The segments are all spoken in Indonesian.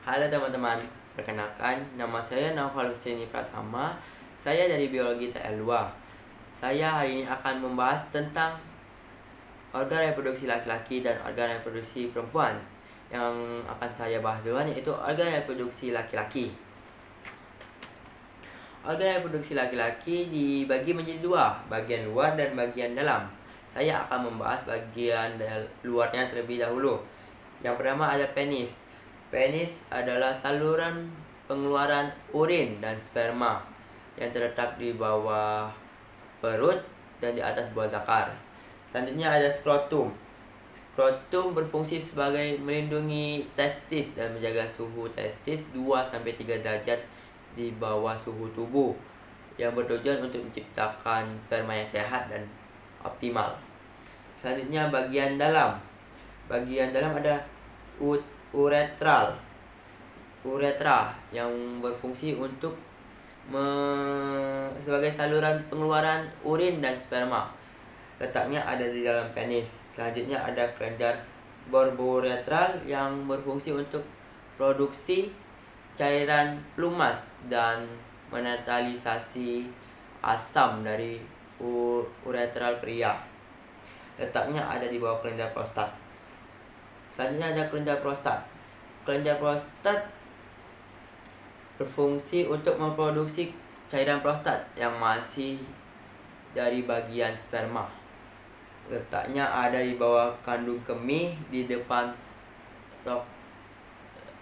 Halo teman-teman, perkenalkan nama saya Naufal Husaini Pratama. Saya dari Biologi TL2. Saya hari ini akan membahas tentang organ reproduksi laki-laki dan organ reproduksi perempuan. Yang akan saya bahas duluan yaitu organ reproduksi laki-laki. Organ reproduksi laki-laki dibagi menjadi dua, bagian luar dan bagian dalam. Saya akan membahas bagian luarnya terlebih dahulu. Yang pertama ada penis. Penis adalah saluran pengeluaran urin dan sperma yang terletak di bawah perut dan di atas buah zakar. Selanjutnya ada skrotum. Skrotum berfungsi sebagai melindungi testis dan menjaga suhu testis 2-3 derajat di bawah suhu tubuh yang bertujuan untuk menciptakan sperma yang sehat dan optimal. Selanjutnya bagian dalam. Bagian dalam ada uretra yang berfungsi untuk sebagai saluran pengeluaran urin dan sperma. Letaknya ada di dalam penis. Selanjutnya ada kelenjar borboretral yang berfungsi untuk produksi cairan pelumas dan menetralisasi asam dari uretral pria. Letaknya ada di bawah kelenjar prostat. Selanjutnya ada kelenjar prostat. Kelenjar prostat berfungsi untuk memproduksi cairan prostat yang masih dari bagian sperma. Letaknya ada di bawah kandung kemih di depan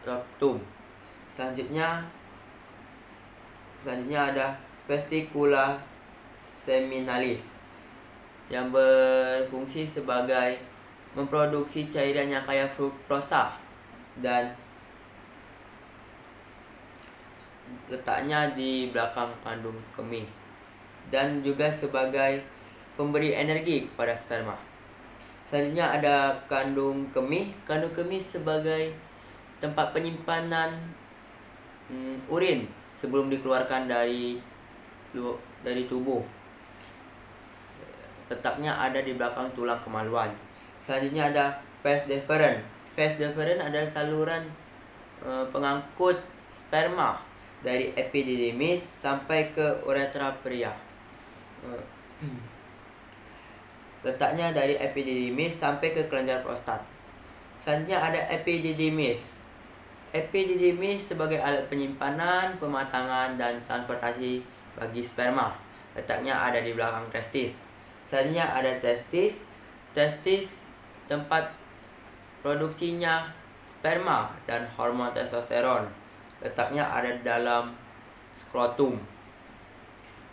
rectum. Selanjutnya ada vesicula seminalis yang berfungsi sebagai memproduksi cairan yang kaya fruktosa dan letaknya di belakang kandung kemih dan juga sebagai pemberi energi kepada sperma. Selanjutnya ada kandung kemih. Kandung kemih sebagai tempat penyimpanan urin sebelum dikeluarkan dari tubuh. Letaknya ada di belakang tulang kemaluan. Selanjutnya ada vas deferens. Vas deferens adalah saluran pengangkut sperma dari epididymis sampai ke uretra pria. Letaknya dari epididymis sampai ke kelenjar prostat. Selanjutnya ada epididymis. Epididymis sebagai alat penyimpanan, pematangan, dan transportasi bagi sperma. Letaknya ada di belakang testis. Selanjutnya ada testis. Testis tempat produksinya sperma dan hormon testosteron. Letaknya ada dalam skrotum.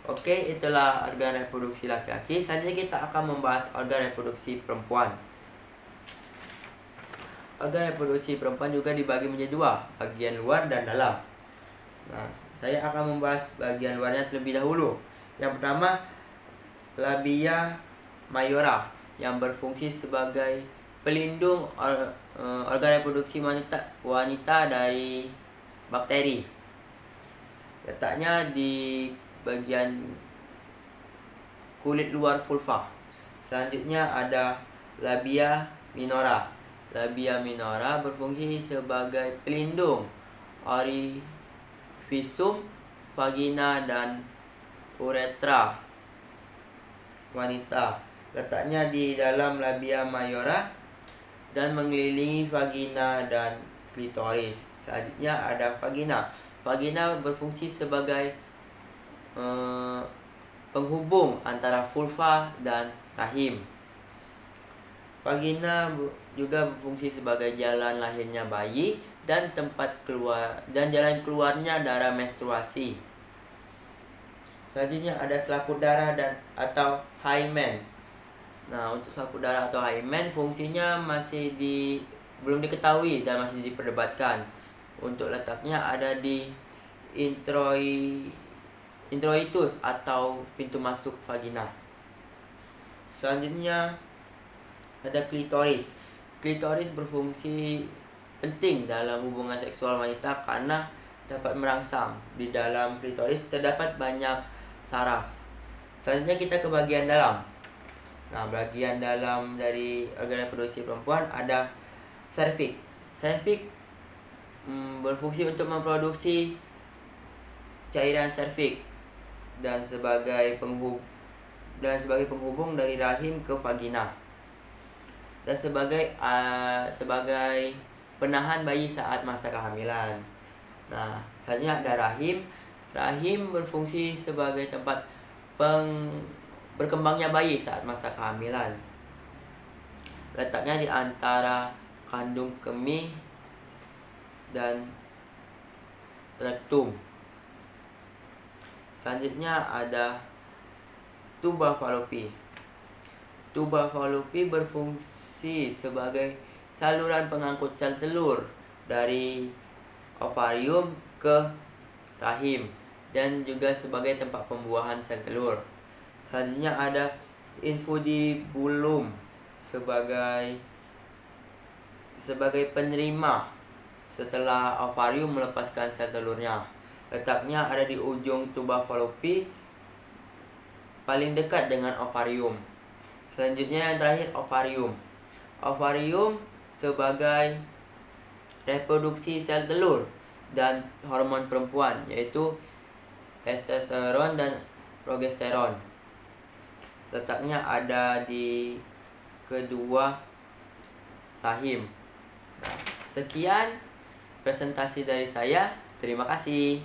Oke, itulah organ reproduksi laki-laki. Selanjutnya kita akan membahas organ reproduksi perempuan. Organ reproduksi perempuan juga dibagi menjadi dua, bagian luar dan dalam. Nah, saya akan membahas bagian luarnya terlebih dahulu. Yang pertama, labia mayora yang berfungsi sebagai pelindung organ reproduksi wanita dari bakteri. Letaknya di bagian kulit luar vulva. Selanjutnya ada labia minora. Labia minora berfungsi sebagai pelindung orificium, vagina, dan uretra wanita. Letaknya di dalam labia mayora dan mengelilingi vagina dan klitoris. Selanjutnya ada vagina. Vagina berfungsi sebagai penghubung antara vulva dan rahim. Vagina juga berfungsi sebagai jalan lahirnya bayi dan jalan keluarnya darah menstruasi. Selanjutnya ada selaput darah atau hymen. Nah, untuk selaput darah atau hymen fungsinya belum diketahui dan masih diperdebatkan. Untuk letaknya ada di introitus atau pintu masuk vagina. Selanjutnya ada klitoris. Klitoris berfungsi penting dalam hubungan seksual wanita karena dapat merangsang. Di dalam klitoris terdapat banyak saraf. Selanjutnya kita ke bagian dalam. Nah, bagian dalam dari organ reproduksi perempuan ada serviks. Serviks berfungsi untuk memproduksi cairan serviks dan sebagai penghubung dari rahim ke vagina, dan sebagai penahan bayi saat masa kehamilan. Nah, selanjutnya ada rahim. Rahim berfungsi sebagai tempat berkembangnya bayi saat masa kehamilan. Letaknya di antara kandung kemih dan rektum. Selanjutnya ada tuba falopi. Tuba falopi berfungsi sebagai saluran pengangkut sel telur dari ovarium ke rahim dan juga sebagai tempat pembuahan sel telur. Selanjutnya ada infundibulum sebagai penerima setelah ovarium melepaskan sel telurnya. Letaknya ada di ujung tuba falopi paling dekat dengan ovarium. Selanjutnya yang terakhir, ovarium. Ovarium sebagai reproduksi sel telur dan hormon perempuan, yaitu testosteron dan progesteron. Letaknya ada di kedua rahim. Nah, sekian presentasi dari saya. Terima kasih.